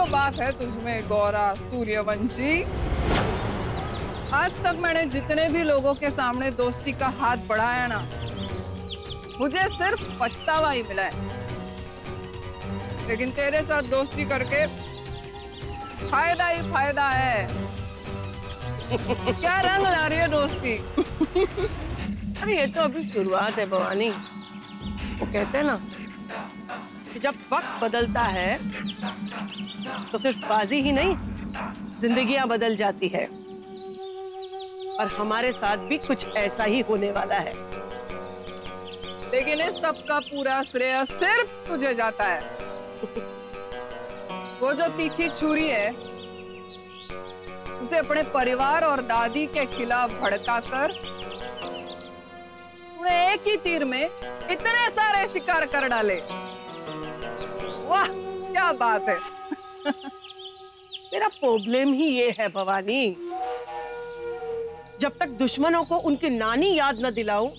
बात है तुझमें गौरा सूर्यवंशी। आज तक मैंने जितने भी लोगों के सामने दोस्ती का हाथ बढ़ाया ना, मुझे सिर्फ पछतावा ही मिला है। लेकिन तेरे साथ दोस्ती करके फायदा ही फायदा है। क्या रंग ला रही है दोस्ती। अरे ये तो अभी शुरुआत है भवानी। वो कहते हैं ना कि जब वक्त बदलता है तो सिर्फ बाजी ही नहीं, जिंदगियां बदल जाती है। और हमारे साथ भी कुछ ऐसा ही होने वाला है। लेकिन इस सब का पूरा श्रेय सिर्फ तुझे जाता है। वो जो तीखी छुरी है, उसे अपने परिवार और दादी के खिलाफ भड़काकर तूने एक ही तीर में इतने सारे शिकार कर डाले। वाह क्या बात है। मेरा प्रॉब्लम ही ये है भवानी, जब तक दुश्मनों को उनकी नानी याद न दिलाऊं,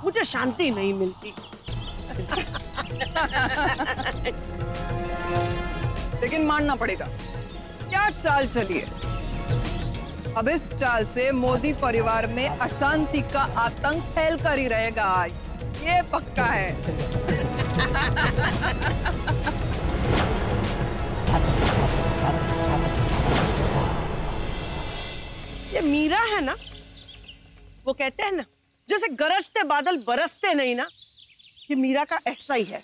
मुझे शांति नहीं मिलती। लेकिन मानना पड़ेगा, क्या चाल चली है। अब इस चाल से मोदी परिवार में अशांति का आतंक फैल कर ही रहेगा, ये पक्का है। ये मीरा है ना, वो कहते हैं ना जैसे गरजते बादल बरसते नहीं ना, ये मीरा का ऐसा ही है।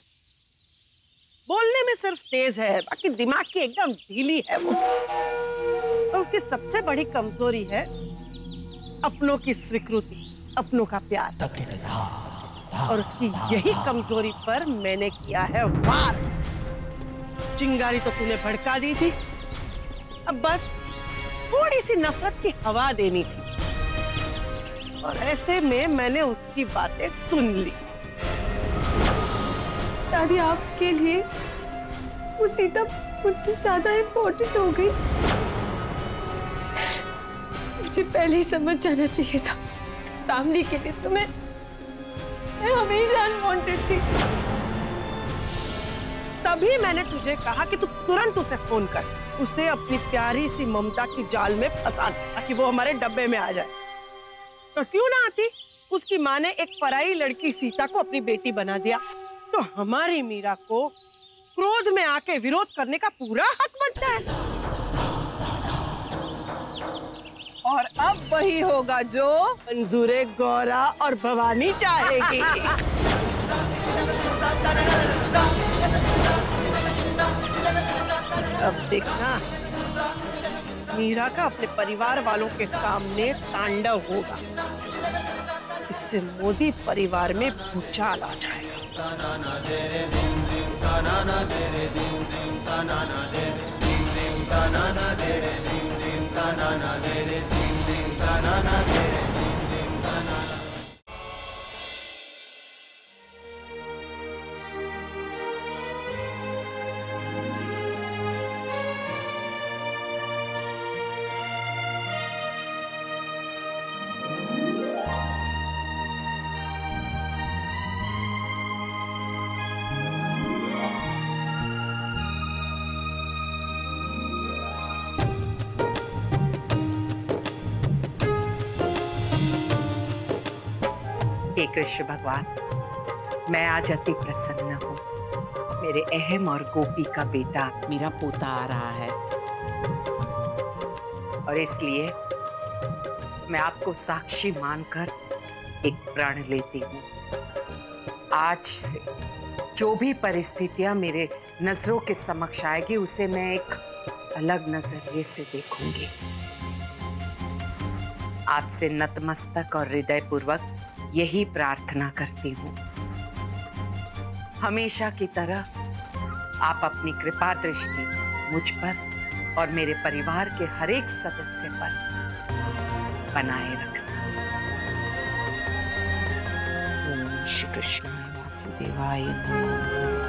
बोलने में सिर्फ तेज है, बाकी दिमाग की एकदम ढीली है वो। और उसकी सबसे बड़ी कमजोरी है अपनों की स्वीकृति, अपनों का प्यार। और उसकी यही कमजोरी पर मैंने किया है वार। चिंगारी तो तूने भड़का दी थी, अब बस थोड़ी सी नफरत की हवा देनी थी। और ऐसे में मैंने उसकी बातें सुन ली। दादी आपके लिए वो सीता मुझसे ज्यादा इम्पोर्टेंट हो गई। मुझे पहले ही समझ जाना चाहिए था। उस फैमिली के लिए तो मैं हमेशा अनवांटेड थी। तभी मैंने तुझे कहा कि तू तुरंत उसे फोन कर, उसे अपनी प्यारी सी ममता की जाल में फंसा दे ताकि वो हमारे डब्बे में आ जाए। तो क्यों ना आती? उसकी माँ ने एक पराई लड़की सीता को अपनी बेटी बना दिया, तो हमारी मीरा को क्रोध में आके विरोध करने का पूरा हक बनता है। और अब वही होगा जो मंजूरे गौरा और भवानी चाहेगी। अब देखना मीरा का अपने परिवार वालों के सामने तांडव होगा। इससे मोदी परिवार में भूचाल आ जाएगा। हे कृष्ण भगवान, मैं आज अति प्रसन्न हूँ। मेरे अहम और गोपी का बेटा मेरा पोता आ रहा है, और इसलिए मैं आपको साक्षी मानकर एक प्रण लेती हूँ। आज से जो भी परिस्थितियां मेरे नजरों के समक्ष आएगी, उसे मैं एक अलग नजरिए से देखूंगी। आपसे नतमस्तक और हृदयपूर्वक यही प्रार्थना करती हूँ। हमेशा की तरह आप अपनी कृपा दृष्टि मुझ पर और मेरे परिवार के हर एक सदस्य पर बनाए रखना। ओम श्री कृष्ण वासुदेवाय नमः।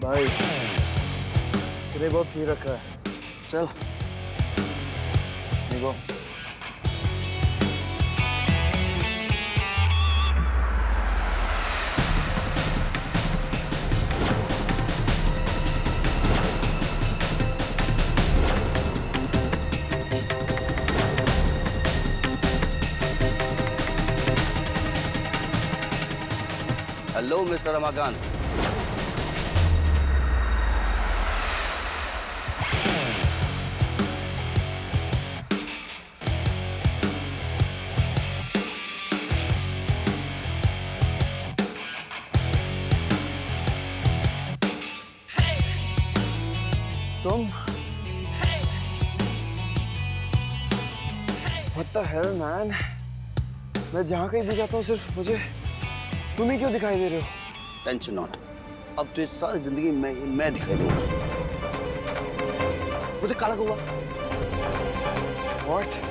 भाई तेरे बहुत पी रखा है, चल निको। Hello mister Ramakant. तुम What the hell, man? मैं जहाँ कहीं भी जाता हूँ सिर्फ मुझे तुम ही क्यों दिखाई दे रहे हो? टेंशन नॉट, अब तो इस सारी जिंदगी मैं दिखाई दूंगा। मुझे काला कौवा। What?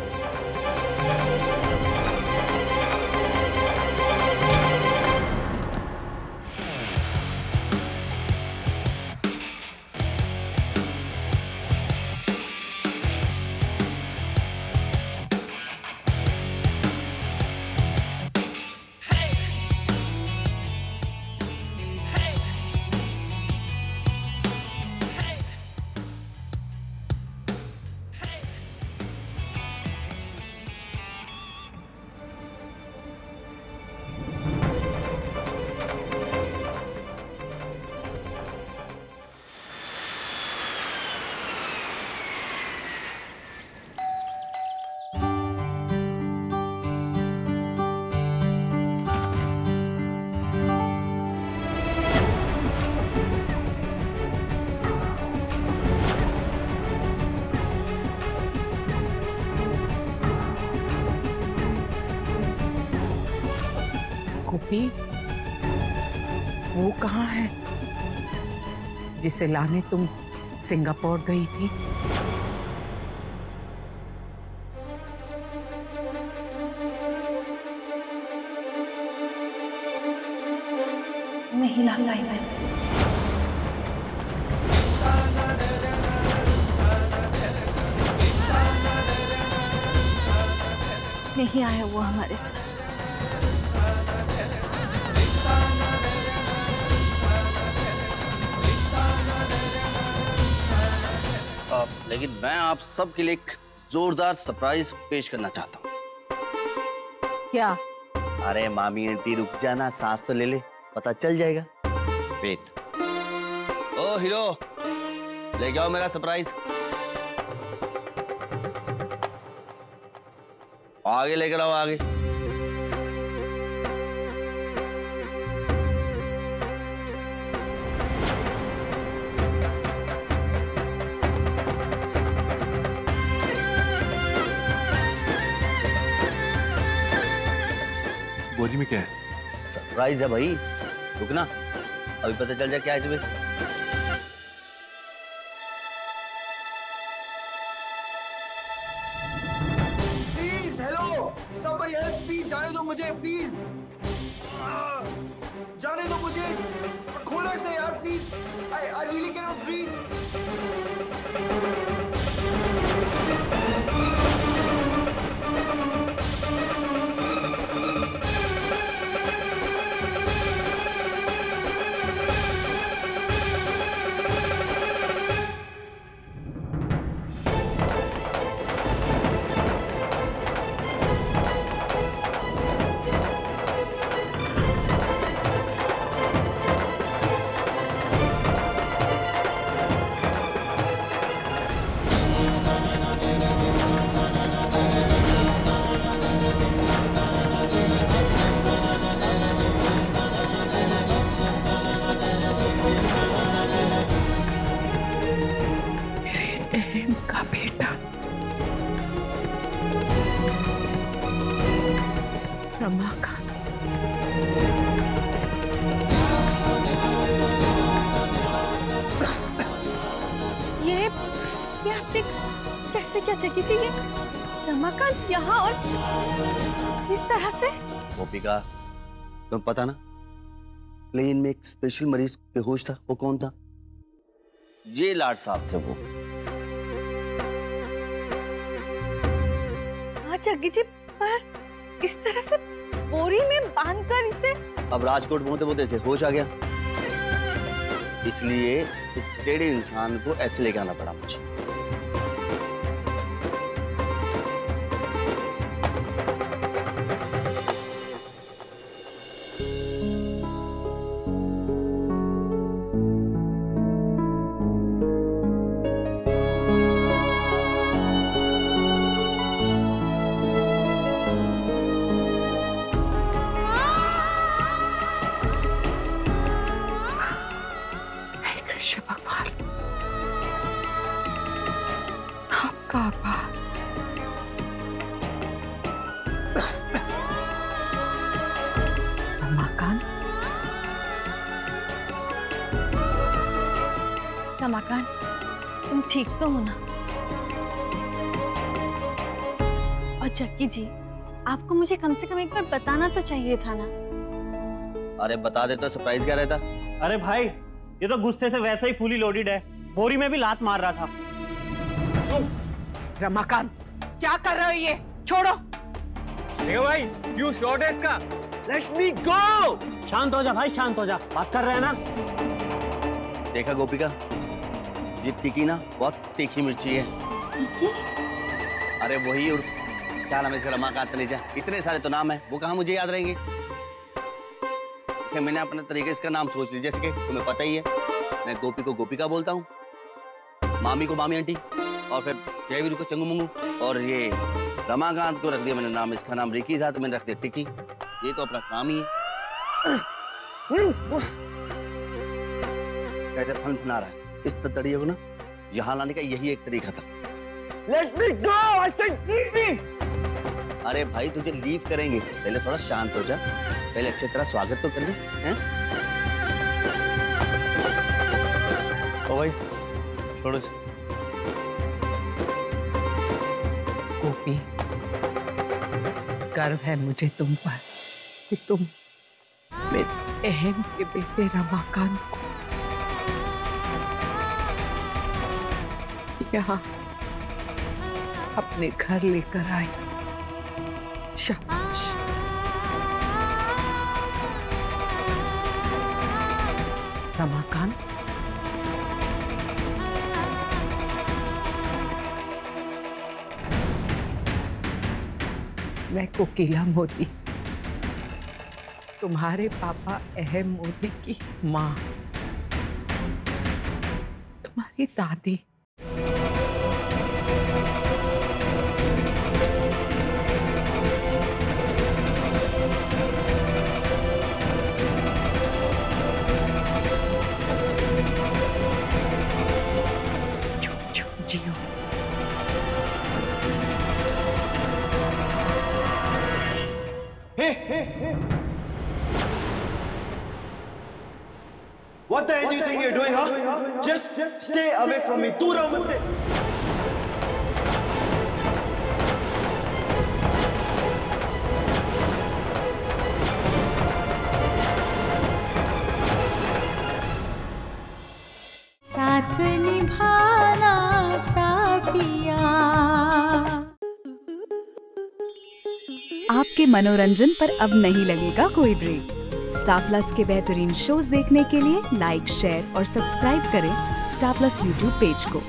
गोपी, वो कहाँ है जिसे लाने तुम सिंगापुर गई थी? नहीं लाई मैं। नहीं आया वो हमारे साथ। लेकिन मैं आप सबके लिए एक जोरदार सरप्राइज पेश करना चाहता हूँ। क्या? अरे मामी आंटी रुक जाना, सांस तो ले ले, पता चल जाएगा। वेट। ओ हीरो, लेके आओ मेरा सरप्राइज। आगे लेकर आओ, आगे। बोरी में क्या है? सरप्राइज है भाई, रुकना, अभी पता चल जाए क्या है इसमें। Please, hello, somebody help, please जाने दो मुझे, प्लीज जाने दो मुझे, खोलो इसे यार, please. I really cannot breathe। का बेटा रमाकांत। ये आपने कैसे क्या जगी जी? ये रमाकांत यहाँ और इस तरह से? गोपिका, तुम्हें पता ना, प्लेन में एक स्पेशल मरीज बेहोश था, वो कौन था? ये लाड साहब थे वो। जग्गी जी, पर इस तरह से बोरी में बांधकर इसे? अब राजकोट पहुंचते पहुंचते इसे होश आ गया, इसलिए इस टेढ़े इंसान को ऐसे लेके आना पड़ा मुझे। रमाकांत, तुम ठीक तो हो ना? और जक्की जी, आपको मुझे कम से कम एक बार बताना तो चाहिए था ना। अरे बता देता सरप्राइज क्या रहता। अरे भाई, ये तो गुस्से से वैसे ही फुली लोडेड है, बोरी में भी लात मार रहा था। रमाकांत, क्या कर रहे हो ये? छोड़ो। देखो भाई, यू शॉट है इसका। लेट मी गो। शांत हो जा भाई, शांत हो जा, बात कर रहे हैं ना। देखा गोपिका, ये टिकी ना बहुत तीखी मिर्ची है। टिकी? अरे वही उर्फ क्या नाम है इसका, रमाकांत तलेजा। इतने सारे तो नाम है, वो कहाँ मुझे याद रहेंगे। इसलिए मैंने अपने तरीके इसका नाम सोच लिया, जैसे कि तुम्हें पता ही है मैं गोपी को गोपिका बोलता हूँ, मामी को मामी आंटी, और फिर जयवीर को चंगू मंगू, और ये रमाकांत को रख दिया मैंने नाम, इसका नाम रिकी था तो मैंने रख दिया टिकी। ये तो अपना काम ही है। कैसे फनफना रहा है, इस तड़िए को ना यहाँ लाने का यही एक तरीका था। Let me go, I said leave me. अरे भाई तुझे लीव करेंगे, पहले थोड़ा शांत हो जा, पहले अच्छी तरह स्वागत तो कर ले। हैं? ओ भाई छोड़ो इसे। गोपी, गर्व है मुझे तुम पर कि तुम मेरे अहम के बेटे रमाकांत को यहाँ अपने घर लेकर आई। शाबाश। रमाकांत, मैं कोकिला मोदी, तुम्हारे पापा अहम मोदी की माँ, तुम्हारी दादी। जियो। What the hell do you think you're doing, huh? Just stay away from me. दूर रहो मुझसे। साथ निभाना साथिया। आपके मनोरंजन पर अब नहीं लगेगा कोई ब्रेक। स्टार प्लस के बेहतरीन शोज देखने के लिए लाइक, शेयर और सब्सक्राइब करें स्टार प्लस यूट्यूब पेज को।